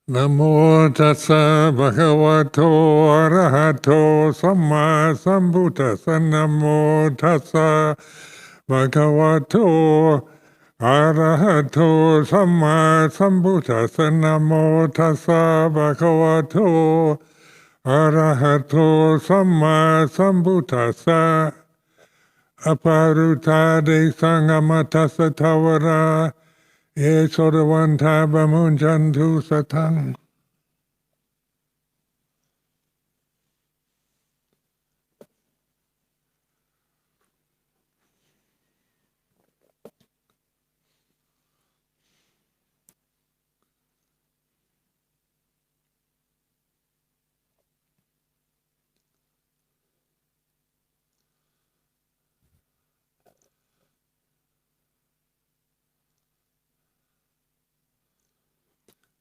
Namo tassa bhagavato arahato samma sambuddhassa. Namo tassa bhagavato arahato samma sambuddhassa. Namo tassa bhagavato arahato samma sambuddhassa. Aparutade sangamatassa tavara ye sodavanta bamunjantu satang.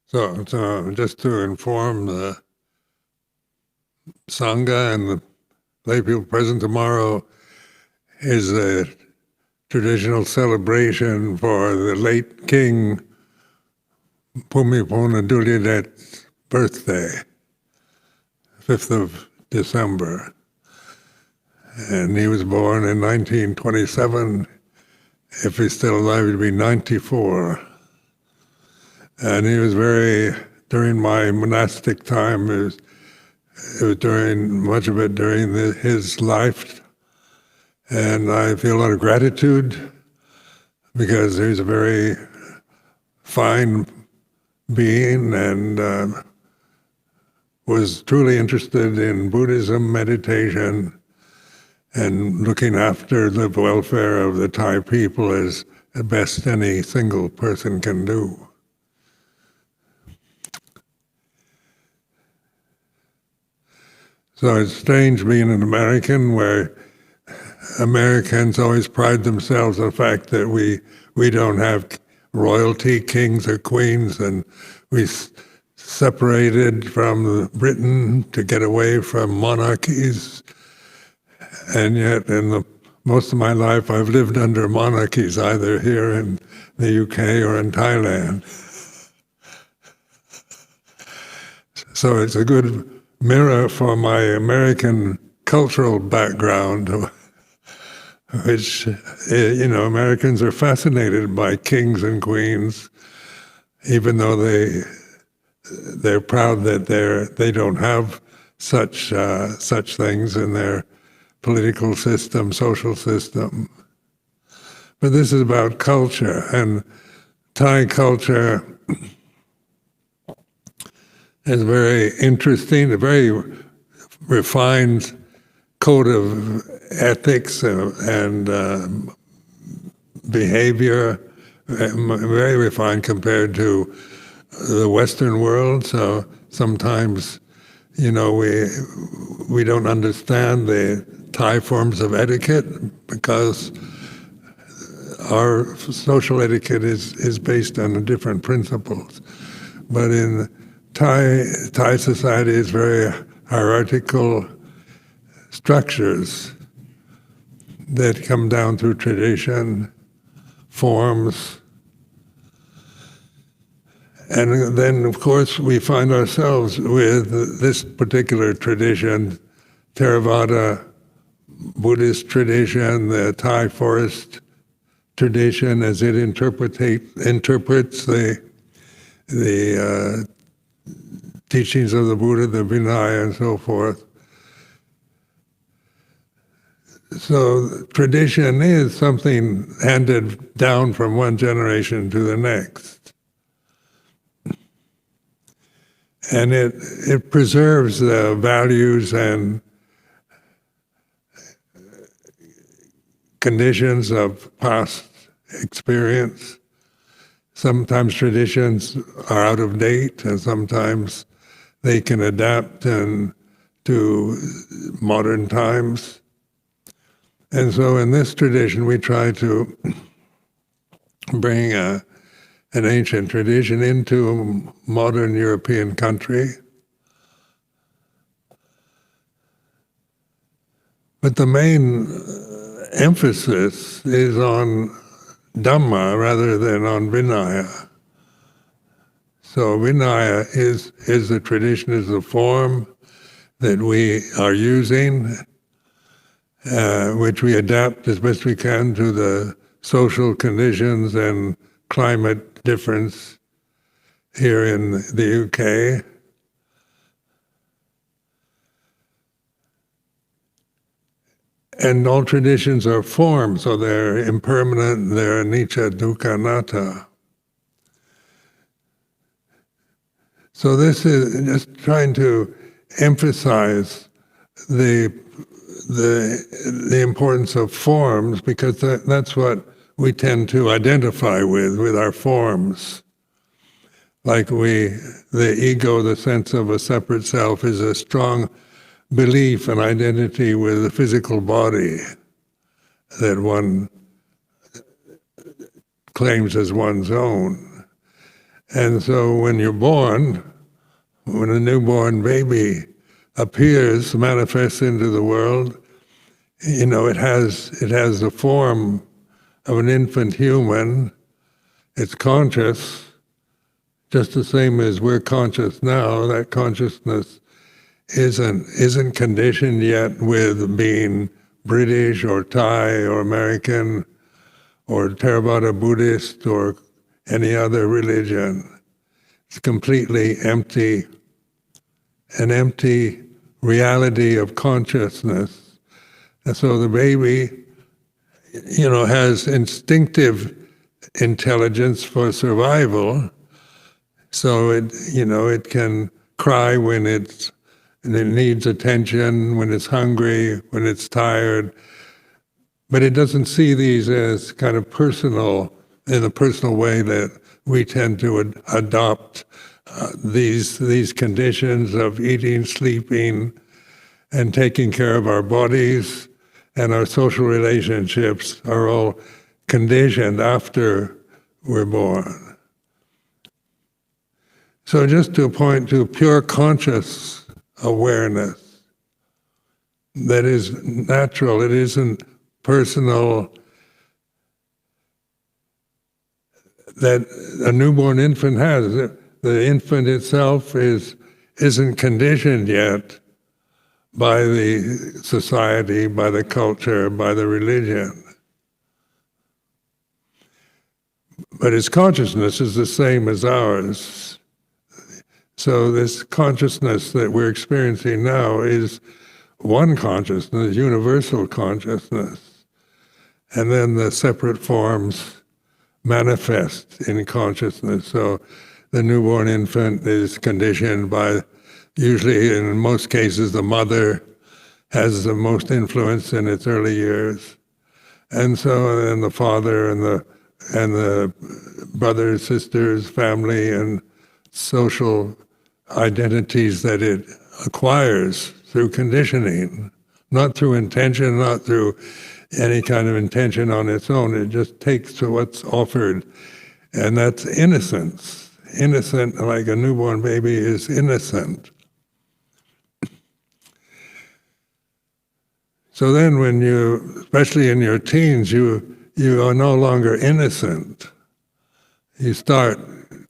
So just to inform the Sangha and the lay people present, tomorrow is a traditional celebration for the late King Bhumibol Adulyadet's birthday, 5th of December. And he was born in 1927. If he's still alive, he'd be 94. And he was during my monastic time, it was during, much of it during his life. And I feel a lot of gratitude because he was a very fine being and was truly interested in Buddhism, meditation, and looking after the welfare of the Thai people as best any single person can do. So it's strange being an American where Americans always pride themselves on the fact that we don't have royalty, kings or queens, and we separated from Britain to get away from monarchies. And yet in most of my life I've lived under monarchies, either here in the UK or in Thailand. So it's a good mirror for my American cultural background, which, Americans are fascinated by kings and queens, even though they're proud that they don't have such things in their political system, social system. But this is about culture, and Thai culture is very interesting, a very refined code of ethics and behavior, very refined compared to the Western world. So sometimes, we don't understand the Thai forms of etiquette because our social etiquette is based on different principles. But in Thai society is very hierarchical structures that come down through tradition, forms, and then of course we find ourselves with this particular tradition, Theravada Buddhist tradition, the Thai forest tradition as it interprets the teachings of the Buddha, the Vinaya, and so forth. So tradition is something handed down from one generation to the next. And it preserves the values and conditions of past experience. Sometimes traditions are out of date, and sometimes they can adapt to modern times. And so in this tradition, we try to bring an ancient tradition into a modern European country. But the main emphasis is on Dhamma rather than on Vinaya. So Vinaya is the tradition, is the form that we are using, which we adapt as best we can to the social conditions and climate difference here in the UK. And all traditions are forms, so they're impermanent, they're anicca, dukkha, anatta. So this is just trying to emphasize the importance of forms, because that's what we tend to identify with our forms. Like the ego, the sense of a separate self, is a strong belief and identity with the physical body that one claims as one's own. And so when you're born, when a newborn baby appears, manifests into the world, it has the form of an infant human. It's conscious, just the same as we're conscious now. That consciousness isn't conditioned yet with being British or Thai or American or Theravada Buddhist or any other religion. It's completely empty, an empty reality of consciousness. And so the baby, has instinctive intelligence for survival. So it can cry when it needs attention, when it's hungry, when it's tired. But it doesn't see these as kind of personal, in the personal way that we tend to adopt these conditions of eating, sleeping, and taking care of our bodies, and our social relationships are all conditioned after we're born. So just to point to pure conscious awareness that is natural, it isn't personal, that a newborn infant has. The infant itself isn't conditioned yet by the society, by the culture, by the religion. But its consciousness is the same as ours. So this consciousness that we're experiencing now is one consciousness, universal consciousness. And then the separate forms manifest in consciousness. So the newborn infant is conditioned by, usually in most cases, the mother has the most influence in its early years. And so then the father and the brothers, sisters, family, and social identities that it acquires through conditioning, not through intention, not through any kind of intention on its own. It just takes to what's offered, and that's innocence. Innocent, like a newborn baby is innocent. So then when especially in your teens, you are no longer innocent. You start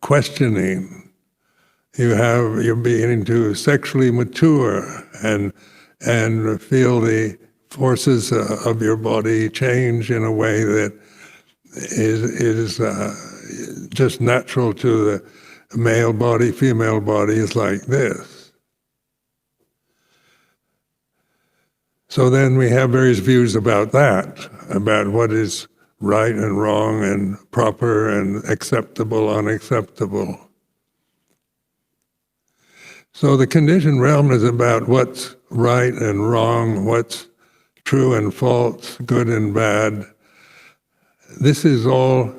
questioning. You're beginning to sexually mature and feel the forces of your body change in a way that is just natural to the male body. Female body is like this. So then we have various views about that, about what is right and wrong and proper and acceptable, unacceptable. So the conditioned realm is about what's right and wrong, what's true and false, good and bad. This is all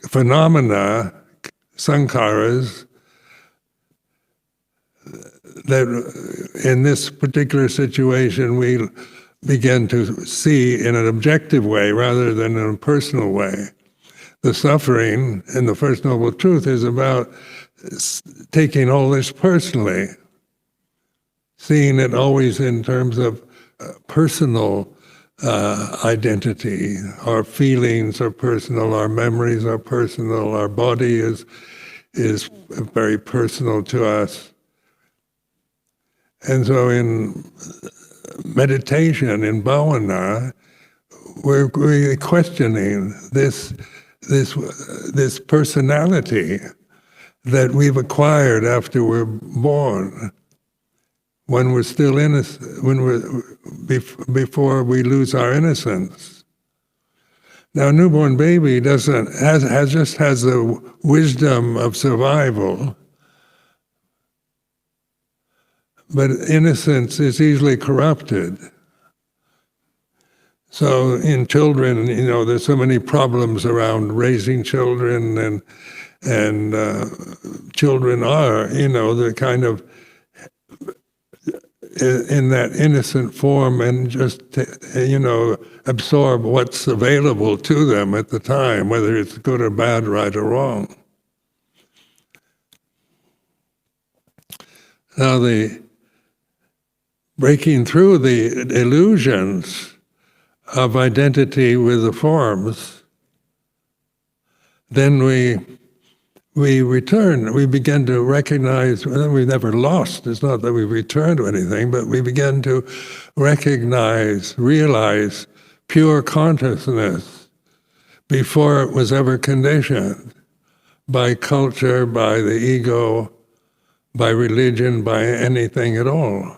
phenomena, sankharas, that in this particular situation we begin to see in an objective way rather than in a personal way. The suffering in the First Noble Truth is about taking all this personally, seeing it always in terms of personal identity. Our feelings are personal, our memories are personal, our body is is very personal to us. And so in meditation, in bhavana, we're questioning this personality that we've acquired after we're born, when we're still innocent, before we lose our innocence. Now, a newborn baby just has the wisdom of survival, but innocence is easily corrupted. So in children, there's so many problems around raising children, and children are, the kind of in that innocent form and just, absorb what's available to them at the time, whether it's good or bad, right or wrong. Now, the breaking through the illusions of identity with the forms, then we return, we begin to recognize, we've never lost, it's not that we've returned to anything, but we begin to realize pure consciousness before it was ever conditioned by culture, by the ego, by religion, by anything at all.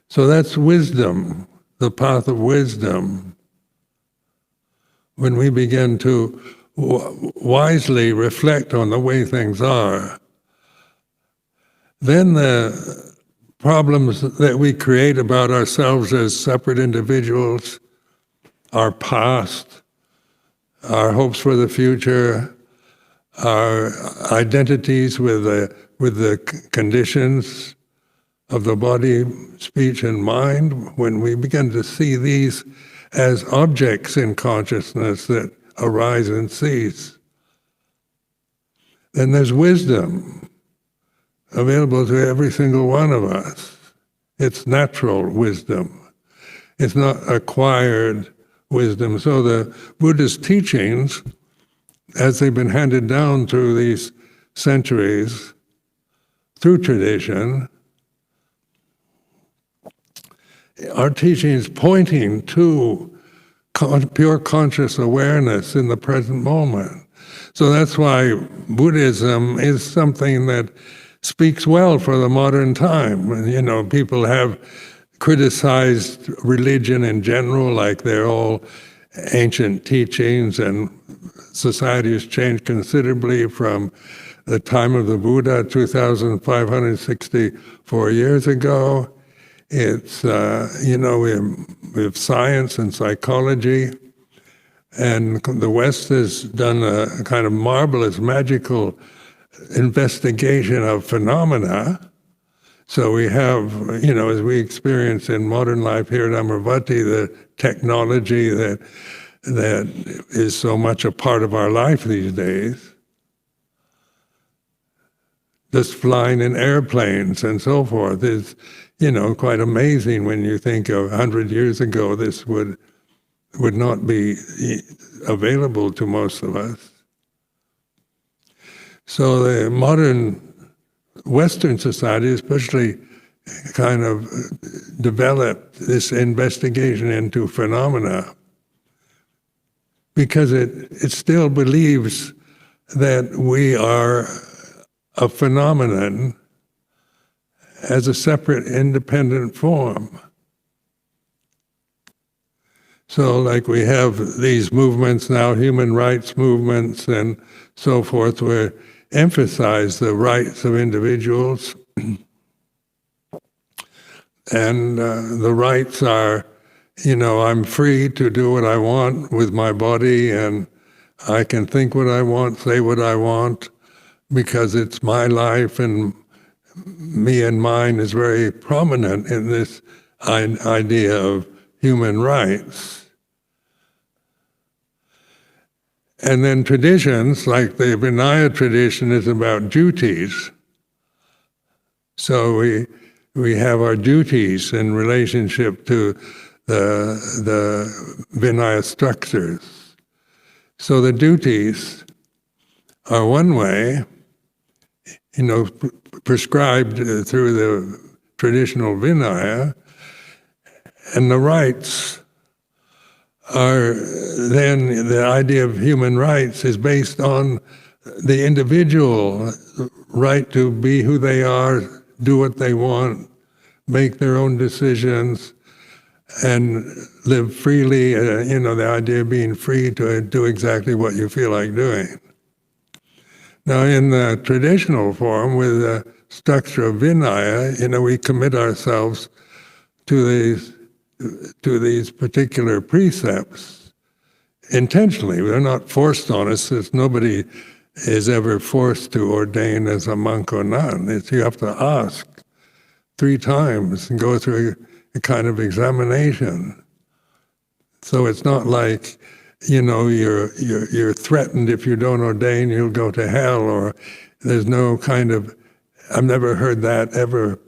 So that's wisdom, the path of wisdom. When we begin to wisely reflect on the way things are, then the problems that we create about ourselves as separate individuals, our past, our hopes for the future, our identities with the conditions of the body, speech, and mind, when we begin to see these as objects in consciousness that arise and cease, then there's wisdom available to every single one of us. It's natural wisdom. It's not acquired wisdom. So the Buddhist teachings, as they've been handed down through these centuries, through tradition, are teachings pointing to pure conscious awareness in the present moment. So that's why Buddhism is something that speaks well for the modern time. People have criticized religion in general, like they're all ancient teachings, and society has changed considerably from the time of the Buddha, 2,564 years ago. It's, we have science and psychology, and the West has done a kind of marvelous, magical investigation of phenomena. So we have, as we experience in modern life here at Amaravati, the technology that is so much a part of our life these days, just flying in airplanes and so forth is, quite amazing when you think of 100 years ago this would not be available to most of us. So the modern Western society especially kind of developed this investigation into phenomena because it still believes that we are a phenomenon as a separate, independent form. So like we have these movements now, human rights movements and so forth, where emphasize the rights of individuals. And the rights are, I'm free to do what I want with my body, and I can think what I want, say what I want, because it's my life, and me and mine is very prominent in this idea of human rights. And then traditions, like the Vinaya tradition, is about duties. So we have our duties in relationship to the Vinaya structures. So the duties are one way, prescribed through the traditional Vinaya, and the rights are then, the idea of human rights is based on the individual right to be who they are, do what they want, make their own decisions, and live freely, the idea of being free to do exactly what you feel like doing. Now, in the traditional form, with the structure of Vinaya, we commit ourselves to these particular precepts intentionally. They're not forced on us. Nobody is ever forced to ordain as a monk or nun. You have to ask 3 times and go through a kind of examination. So it's not like, you're threatened if you don't ordain, you'll go to hell, or there's no kind of, I've never heard that ever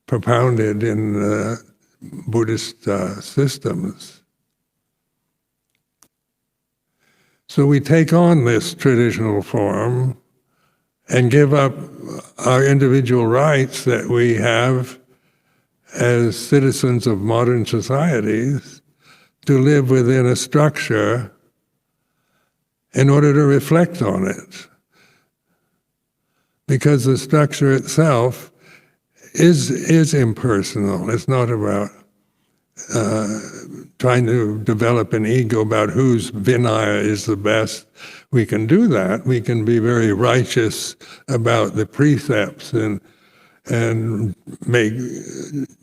propounded in Buddhist systems. So we take on this traditional form and give up our individual rights that we have as citizens of modern societies to live within a structure in order to reflect on it. Because the structure itself is impersonal. It's not about trying to develop an ego about whose Vinaya is the best. We can do that. We can be very righteous about the precepts and make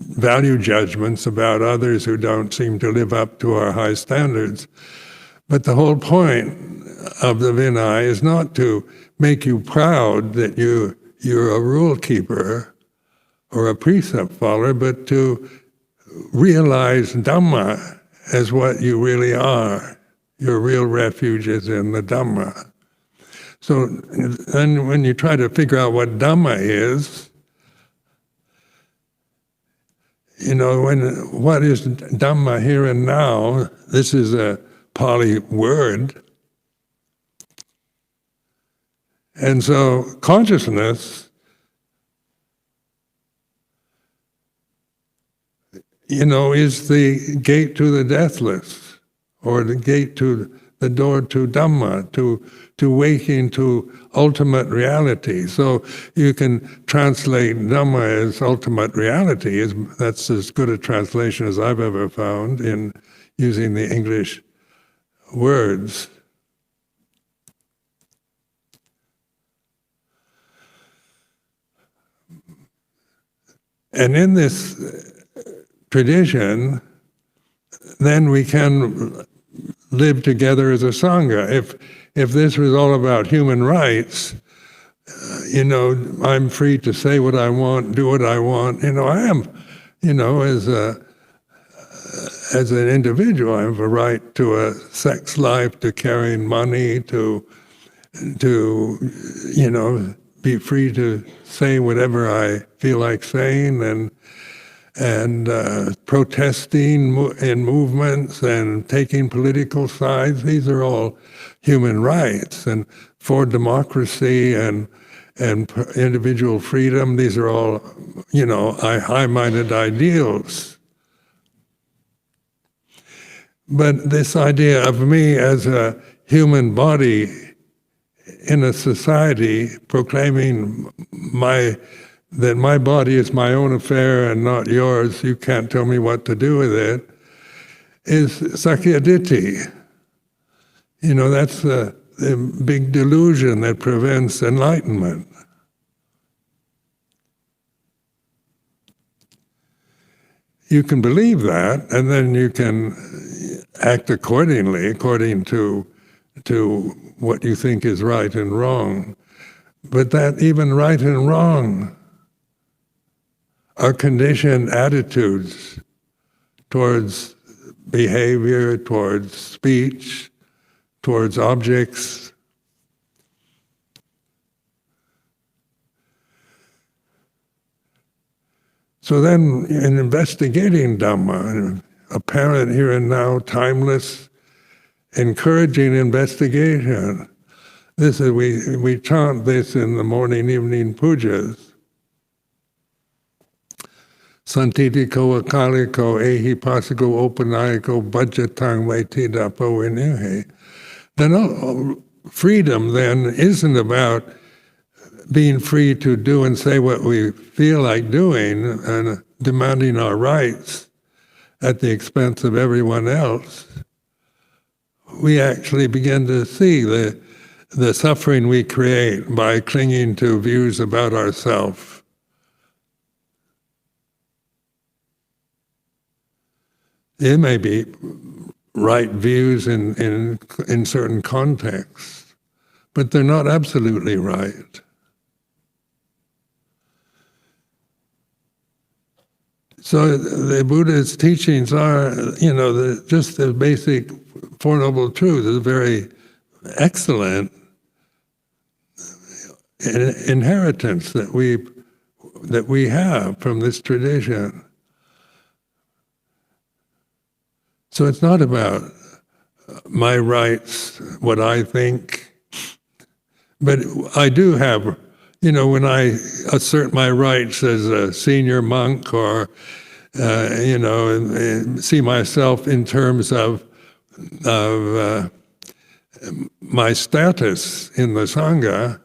value judgments about others who don't seem to live up to our high standards. But the whole point of the Vinaya is not to make you proud that you're a rule keeper or a precept follower, but to realize Dhamma as what you really are. Your real refuge is in the Dhamma. So then when you try to figure out what Dhamma is, what is Dhamma here and now? This is a Pali word. And so consciousness, is the gate to the deathless, or the gate to the door to Dhamma, to waking to ultimate reality. So you can translate Dhamma as ultimate reality. That's as good a translation as I've ever found in using the English words. And in this tradition, then we can live together as a sangha. If this was all about human rights, I'm free to say what I want, do what I want. I am, as an individual, I have a right to a sex life, to carrying money, to be free to say whatever I feel like saying, and protesting in movements and taking political sides. These are all human rights. And for democracy and individual freedom, these are all, high-minded ideals. But this idea of me as a human body in a society proclaiming that my body is my own affair and not yours, you can't tell me what to do with it, is sakyaditthi. That's the big delusion that prevents enlightenment. You can believe that, and then you can act accordingly, according to what you think is right and wrong. But that even right and wrong are conditioned attitudes towards behavior, towards speech, towards objects. So then, in investigating Dhamma, apparent here and now, timeless, encouraging investigation, This is we chant this in the morning, evening pujas. Santitiko akaliko ehi pasiko opanayiko bhajatang vaitidapo inuhe. Then freedom then isn't about being free to do and say what we feel like doing and demanding our rights at the expense of everyone else. We actually begin to see the suffering we create by clinging to views about ourselves. It may be right views in certain contexts, but they're not absolutely right. So the Buddha's teachings are, just the basic Four Noble Truths is very excellent inheritance that we have from this tradition. So it's not about my rights, what I think, but I do have, when I assert my rights as a senior monk or, and see myself in terms of my status in the Sangha,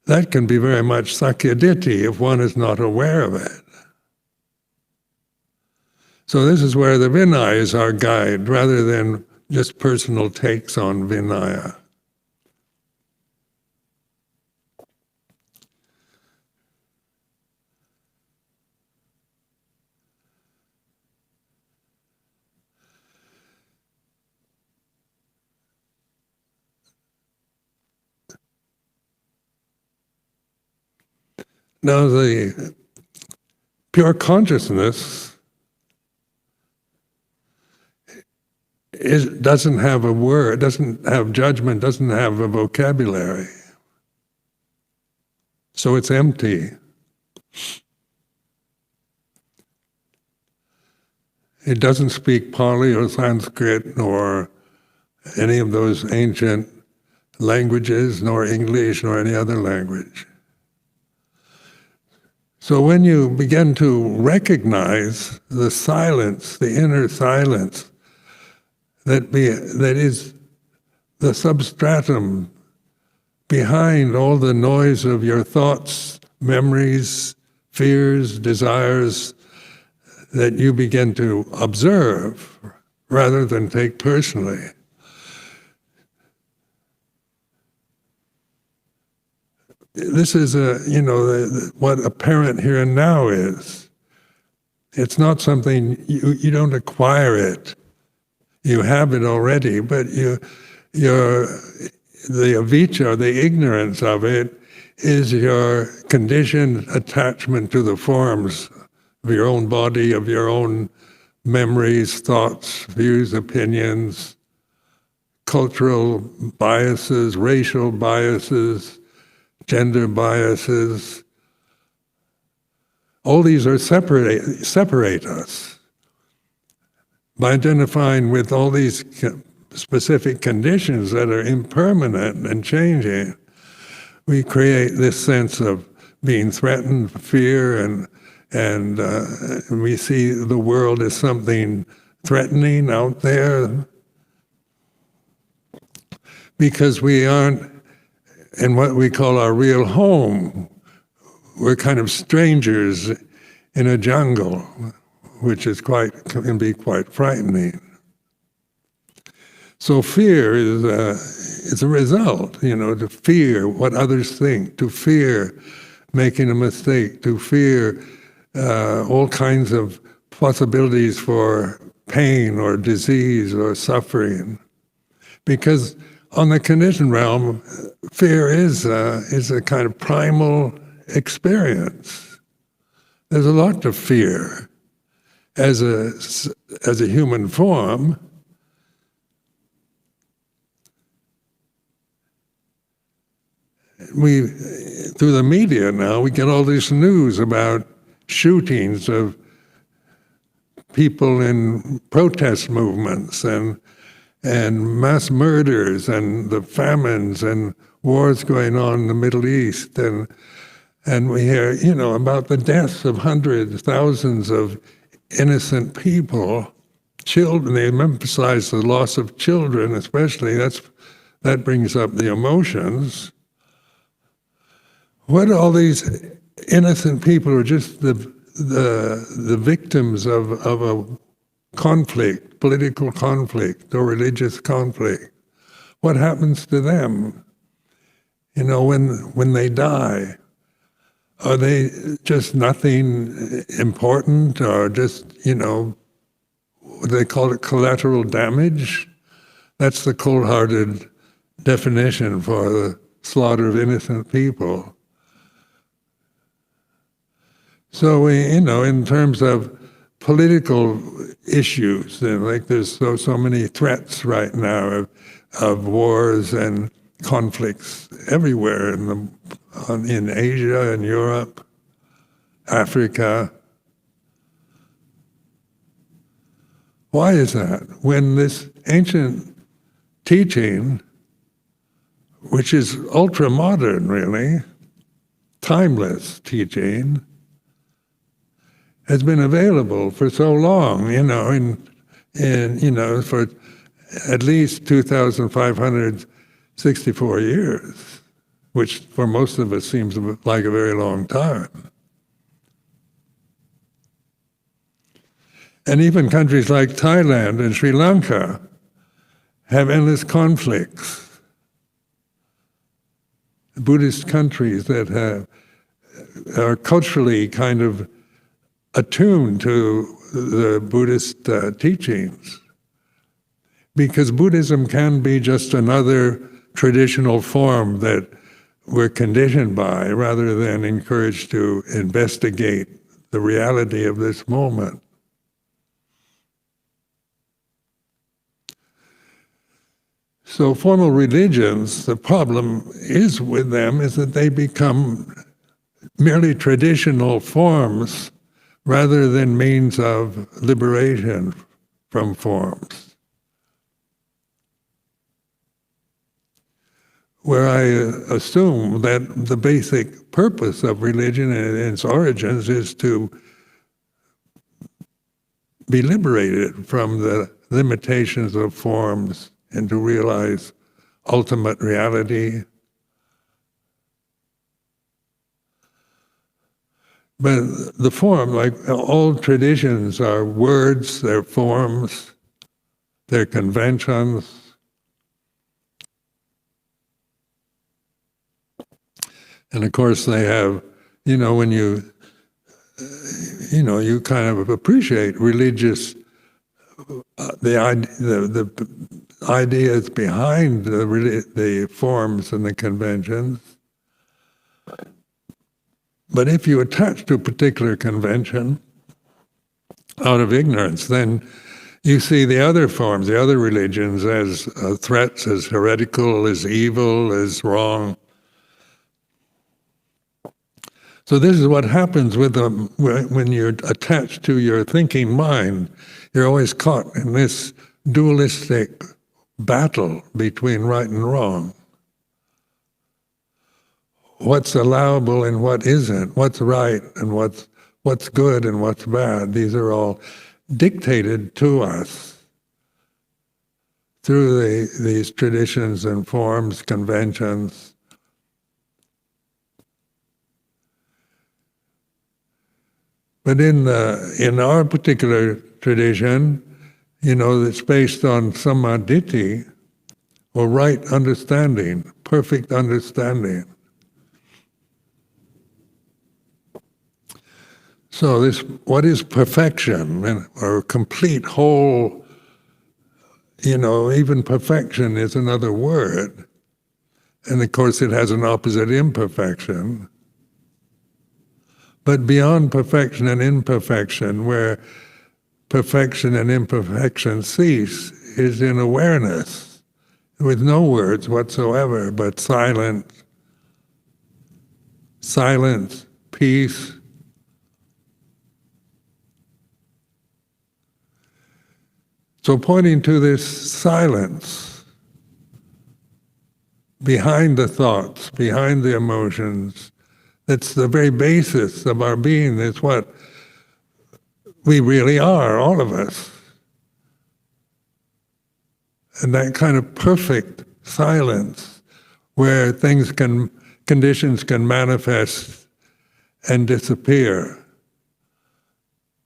that can be very much sakyaditi if one is not aware of it. So this is where the Vinaya is our guide, rather than just personal takes on Vinaya. Now the pure consciousness doesn't have a word, doesn't have judgment, doesn't have a vocabulary. So it's empty. It doesn't speak Pali or Sanskrit or any of those ancient languages, nor English, nor any other language. So when you begin to recognize the silence, the inner silence, that is the substratum behind all the noise of your thoughts, memories, fears, desires, that you begin to observe rather than take personally. This is what apparent here and now is. It's not something, you don't acquire it. You have it already, but the avijja, the ignorance of it, is your conditioned attachment to the forms of your own body, of your own memories, thoughts, views, opinions, cultural biases, racial biases, gender biases. All these are separate us. By identifying with all these specific conditions that are impermanent and changing, we create this sense of being threatened, fear, and we see the world as something threatening out there because we aren't in what we call our real home. We're kind of strangers in a jungle, which can be quite frightening. So fear is a result, to fear what others think, to fear making a mistake, to fear all kinds of possibilities for pain or disease or suffering. Because on the conditioned realm, fear is a kind of primal experience. There's a lot to fear. As a human form, through the media now, we get all this news about shootings of people in protest movements and and mass murders and the famines and wars going on in the Middle East, and we hear, about the deaths of hundreds, thousands of innocent people, children. They emphasize the loss of children, especially. That brings up the emotions. What all these innocent people are just the victims of a conflict, political conflict or religious conflict. What happens to them? When they die, are they just nothing important, or just, what they call it, collateral damage? That's the cold-hearted definition for the slaughter of innocent people. So in terms of political issues, like there's so many threats right now of wars and conflicts everywhere in Asia and Europe, Africa. Why is that? When this ancient teaching, which is ultra-modern really, timeless teaching, has been available for so long, for at least 2,564 years, which for most of us seems like a very long time. And even countries like Thailand and Sri Lanka have endless conflicts. Buddhist countries that are culturally kind of attuned to the Buddhist teachings. Because Buddhism can be just another traditional form that we're conditioned by, rather than encouraged to investigate the reality of this moment. So formal religions, the problem is with them is that they become merely traditional forms rather than means of liberation from forms. Where I assume that the basic purpose of religion and its origins is to be liberated from the limitations of forms and to realize ultimate reality. But the form, like all traditions, are words, they're forms, they're conventions. And of course they have, when you kind of appreciate religious, the ideas behind the forms and the conventions. But if you attach to a particular convention out of ignorance, then you see the other forms, the other religions as threats, as heretical, as evil, as wrong. So this is what happens with them when you're attached to your thinking mind. You're always caught in this dualistic battle between right and wrong. What's allowable and what isn't, what's right and what's good and what's bad. These are all dictated to us through these traditions and forms, conventions. But in our particular tradition, it's based on sammaditthi, or right understanding, perfect understanding. So what is perfection, or complete, whole, even perfection is another word. And of course it has an opposite, imperfection. But beyond perfection and imperfection, where perfection and imperfection cease, is in awareness, with no words whatsoever, but silence, peace. So pointing to this silence behind the thoughts, behind the emotions. That's the very basis of our being. It's what we really are, all of us. And that kind of perfect silence where conditions can manifest and disappear,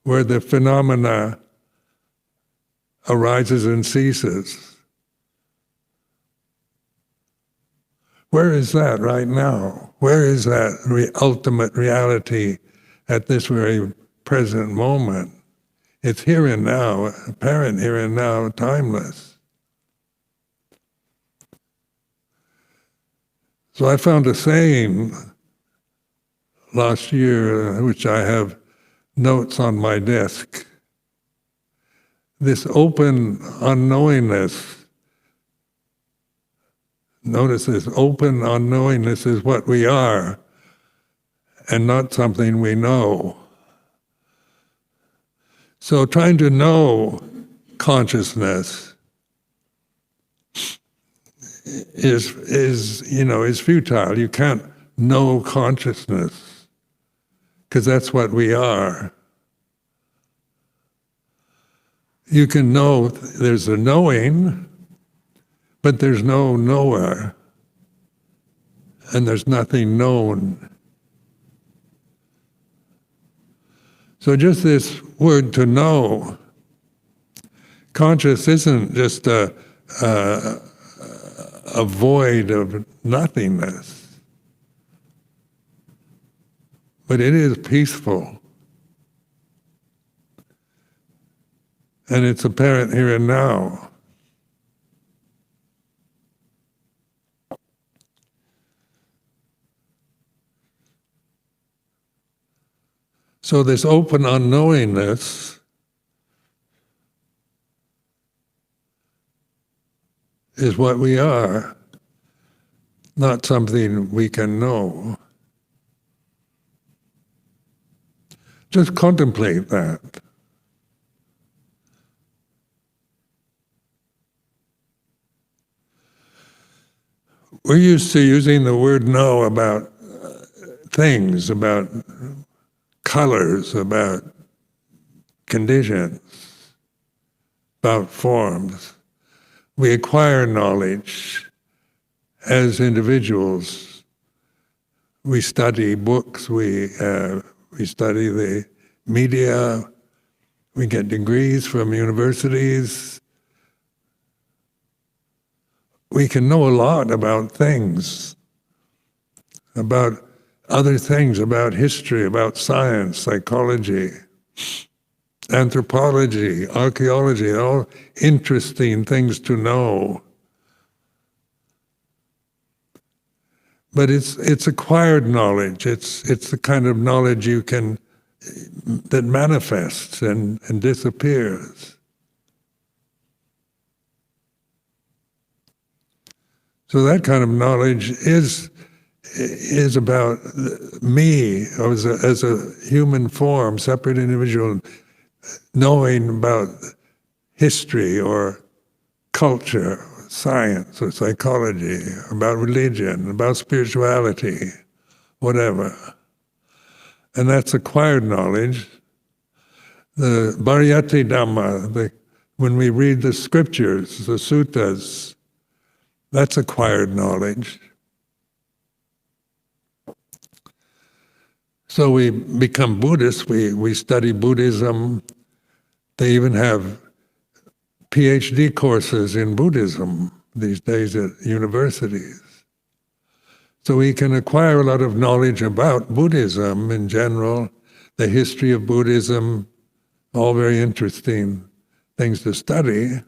where the phenomena arises and ceases. Where is that right now? Where is that ultimate reality at this very present moment? It's here and now, apparent here and now, timeless. So I found a saying last year, which I have notes on my desk. This open unknowingness, notice this open unknowingness is what we are and not something we know. So trying to know consciousness is futile. You can't know consciousness because that's what we are. You can know there's a knowing, but there's no knower, and there's nothing known. So just this word to know, conscious isn't just a void of nothingness, but it is peaceful. And it's apparent here and now. So this open unknowingness is what we are, not something we can know. Just contemplate that. We're used to using the word know about things, about colors, about conditions, about forms. We acquire knowledge as individuals. We study books, we study the media, we get degrees from universities. We can know a lot about things, about other things, about history, about science, psychology, anthropology, archaeology, all interesting things to know. But it's acquired knowledge. It's the kind of knowledge that manifests and disappears. So that kind of knowledge is about me as a human form, separate individual, knowing about history or culture, or science or psychology, about religion, about spirituality, whatever. And that's acquired knowledge. The Bhariyati Dhamma, when we read the scriptures, the suttas, that's acquired knowledge. So we become Buddhists, we study Buddhism. They even have PhD courses in Buddhism these days at universities. So we can acquire a lot of knowledge about Buddhism in general, the history of Buddhism, all very interesting things to study.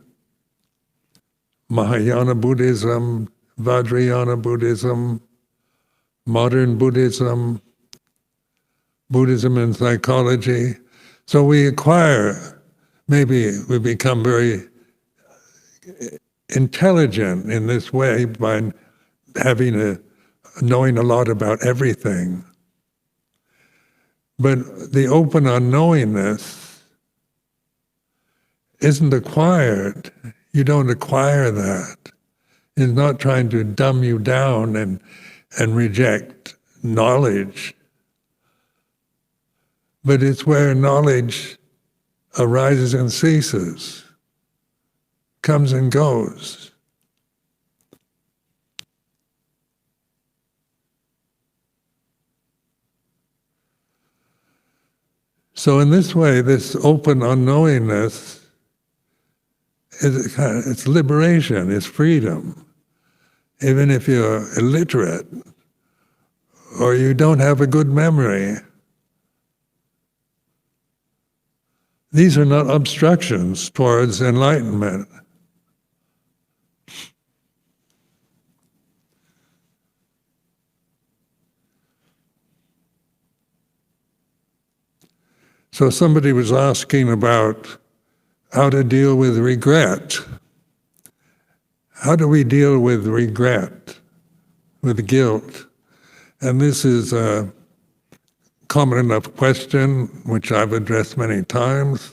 Mahayana Buddhism, Vajrayana Buddhism, modern Buddhism, Buddhism and psychology. So we acquire, maybe we become very intelligent in this way by knowing a lot about everything. But the open unknowingness isn't acquired. You don't acquire that. It's not trying to dumb you down and reject knowledge. But it's where knowledge arises and ceases, comes and goes. So in this way, this open unknowingness, it's liberation, it's freedom. Even if you're illiterate, or you don't have a good memory, these are not obstructions towards enlightenment. So somebody was asking about how to deal with regret. How do we deal with regret, with guilt? And this is a common enough question, which I've addressed many times.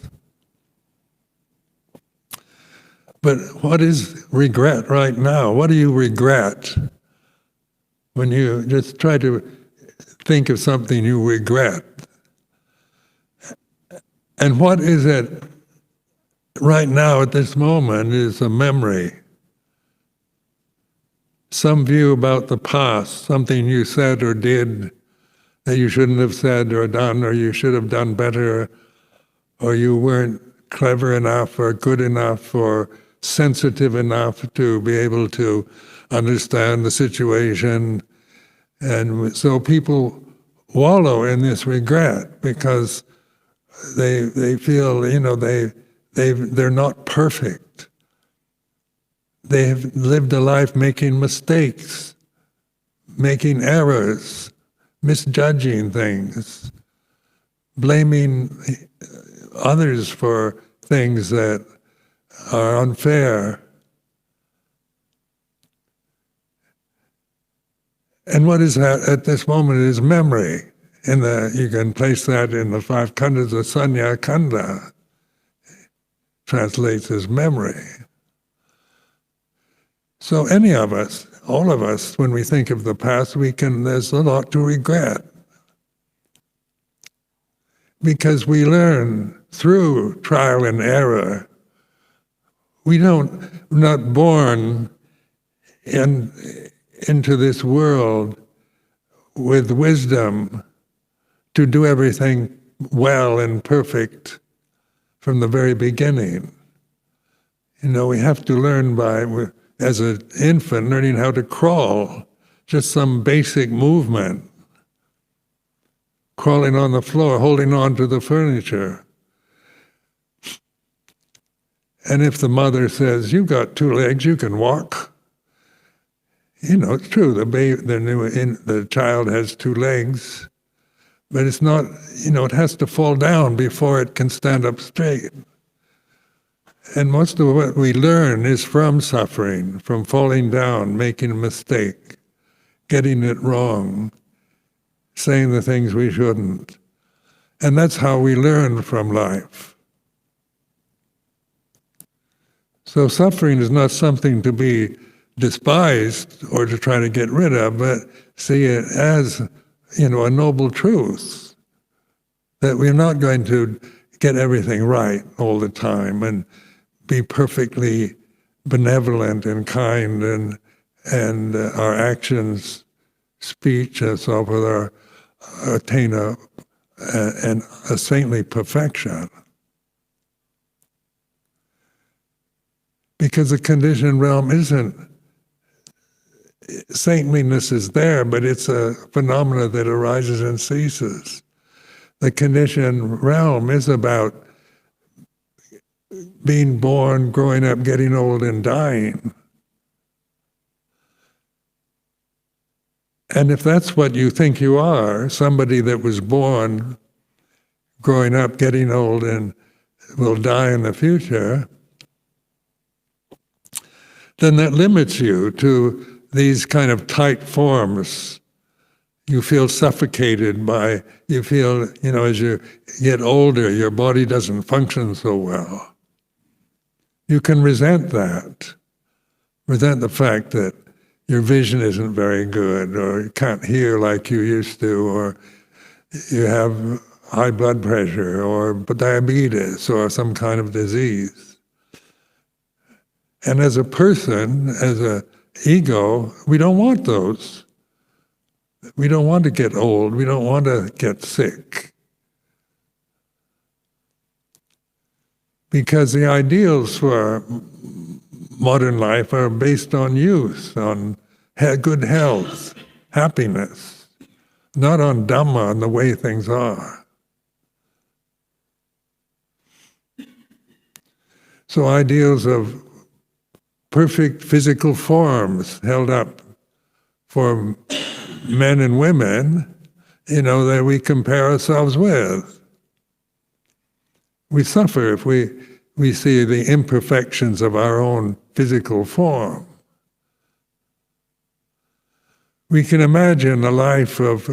But what is regret right now? What do you regret? When you just try to think of something you regret. And what is it right now at this moment is a memory. Some view about the past, something you said or did that you shouldn't have said or done, or you should have done better, or you weren't clever enough or good enough or sensitive enough to be able to understand the situation. And so people wallow in this regret because they feel, they're not perfect. They have lived a life making mistakes, making errors, misjudging things, blaming others for things that are unfair. And what is that at this moment is memory. You can place that in the 5 khandhas of Sanya Khandha, translates as memory. So any of us, all of us, when we think of the past, there's a lot to regret. Because we learn through trial and error. We're not born into this world with wisdom to do everything well and perfect from the very beginning. We have to learn as an infant, learning how to crawl, just some basic movement, crawling on the floor, holding on to the furniture. And if the mother says, "You've got 2 legs, you can walk," it's true, the child has 2 legs, but it's not, it has to fall down before it can stand up straight. And most of what we learn is from suffering, from falling down, making a mistake, getting it wrong, saying the things we shouldn't. And that's how we learn from life. So suffering is not something to be despised or to try to get rid of, but see it as, a noble truth, that we're not going to get everything right all the time and be perfectly benevolent and kind, and our actions, speech, and so forth attain a saintly perfection. Because the conditioned realm saintliness is there, but it's a phenomena that arises and ceases. The conditioned realm is about being born, growing up, getting old, and dying. And if that's what you think you are, somebody that was born, growing up, getting old, and will die in the future, then that limits you to these kind of tight forms. You feel suffocated you feel, as you get older, your body doesn't function so well. You can resent that. Resent the fact that your vision isn't very good, or you can't hear like you used to, or you have high blood pressure, or diabetes, or some kind of disease. And as a person, as an ego, we don't want those. We don't want to get old. We don't want to get sick. Because the ideals for modern life are based on youth, on good health, happiness, not on Dhamma and the way things are. So ideals of perfect physical forms held up for men and women, that we compare ourselves with. We suffer if we see the imperfections of our own physical form. We can imagine a life of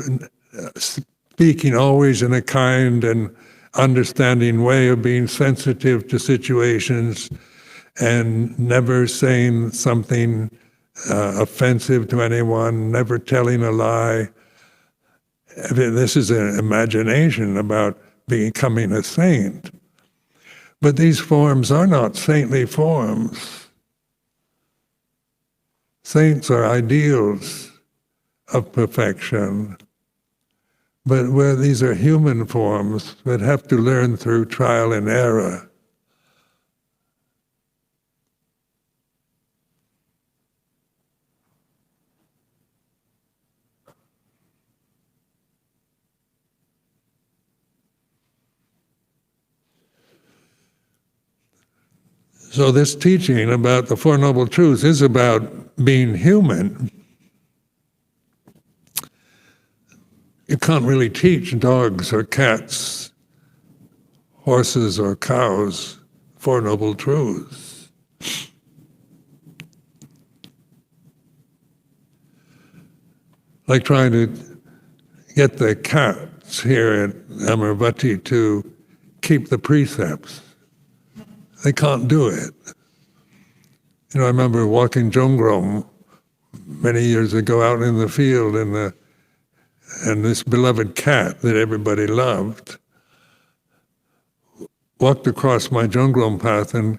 speaking always in a kind and understanding way, of being sensitive to situations and never saying something offensive to anyone, never telling a lie. This is an imagination about becoming a saint. But these forms are not saintly forms. Saints are ideals of perfection, but where these are human forms that have to learn through trial and error. So this teaching about the Four Noble Truths is about being human. You can't really teach dogs or cats, horses or cows, Four Noble Truths. Like trying to get the cats here at Amaravati to keep the precepts. They can't do it. I remember walking Jongrom many years ago out in the field, and this beloved cat that everybody loved walked across my Jongrom path and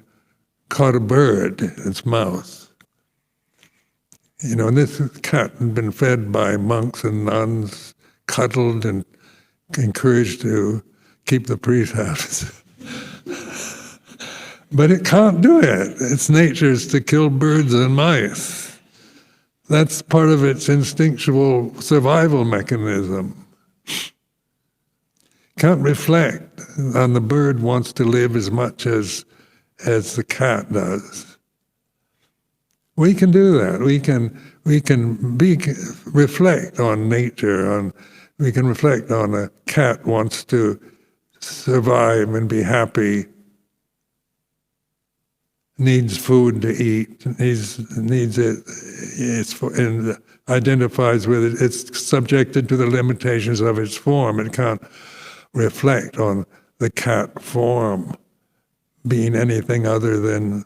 caught a bird in its mouth. And this cat had been fed by monks and nuns, cuddled and encouraged to keep the precepts. But it can't do it. Its nature is to kill birds and mice. That's part of its instinctual survival mechanism. Can't reflect on the bird wants to live as much as the cat does. We can do that. We can reflect on nature. We can reflect on a cat wants to survive and be happy. Needs food to eat, needs it, and identifies with it. It's subjected to the limitations of its form. It can't reflect on the cat form being anything other than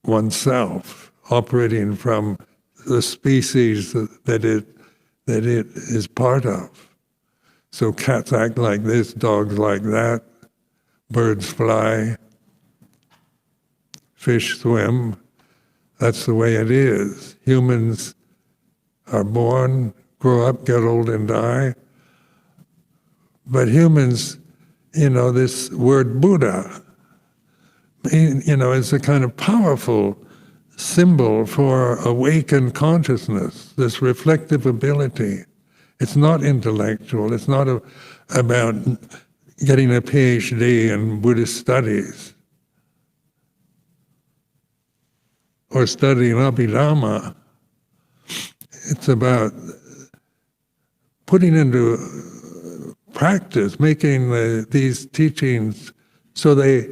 oneself, operating from the species that it is part of. So cats act like this, dogs like that, birds fly, fish swim. That's the way it is. Humans are born, grow up, get old, and die. But humans, this word Buddha, is a kind of powerful symbol for awakened consciousness, this reflective ability. It's not intellectual. It's not about getting a PhD in Buddhist studies or studying Abhidhamma. It's about putting into practice, making these teachings so they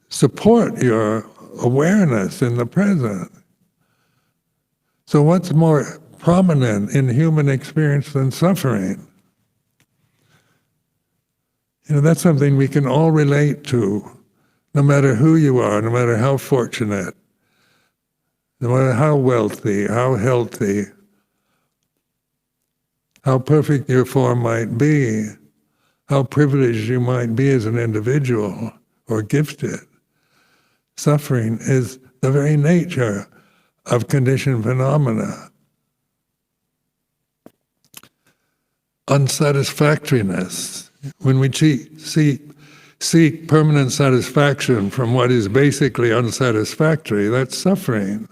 support your awareness in the present. So what's more prominent in human experience than suffering? That's something we can all relate to. No matter who you are, no matter how fortunate, no matter how wealthy, how healthy, how perfect your form might be, how privileged you might be as an individual or gifted, suffering is the very nature of conditioned phenomena. Unsatisfactoriness. When we seek permanent satisfaction from what is basically unsatisfactory, that's suffering.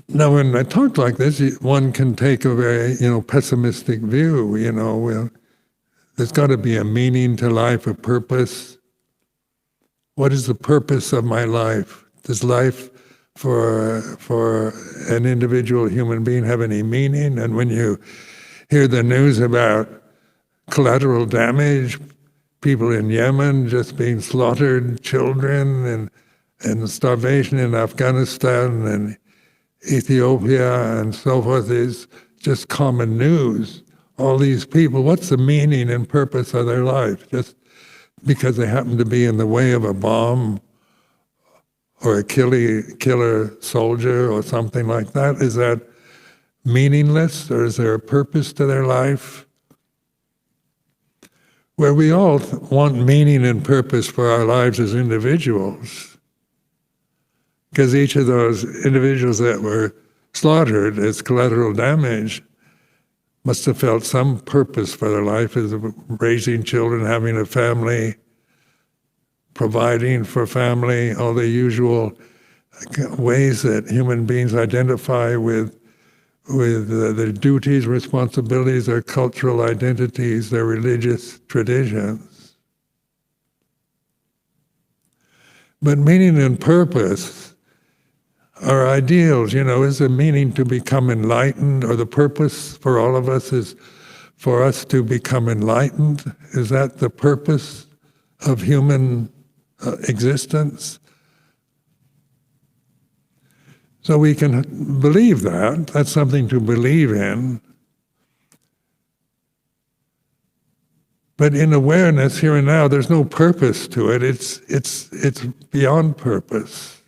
Now, when I talk like this, one can take a very, pessimistic view. Well, there's got to be a meaning to life, a purpose. What is the purpose of my life? Does life for an individual human being have any meaning? And when you hear the news about collateral damage, people in Yemen just being slaughtered, children, and starvation in Afghanistan and Ethiopia and so forth is just common news. All these people, what's the meaning and purpose of their life? Just because they happen to be in the way of a bomb or a killer soldier or something like that? Is that meaningless, or is there a purpose to their life? Where we all want meaning and purpose for our lives as individuals, because each of those individuals that were slaughtered as collateral damage must have felt some purpose for their life, as raising children, having a family, providing for family, all the usual ways that human beings identify with their duties, responsibilities, their cultural identities, their religious traditions. But meaning and purpose are ideals. Is the meaning to become enlightened, or the purpose for all of us is for us to become enlightened? Is that the purpose of human existence? So we can believe that. That's something to believe in. But in awareness, here and now, there's no purpose to it. It's beyond purpose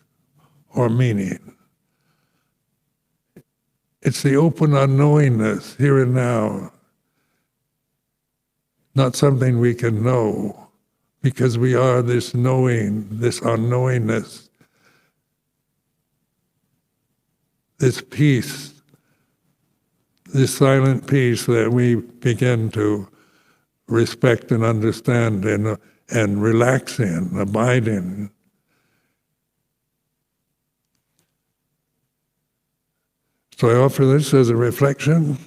or meaning. It's the open unknowingness, here and now. Not something we can know, because we are this knowing, this unknowingness, this peace, this silent peace that we begin to respect and understand and relax in, abide in. So I offer this as a reflection.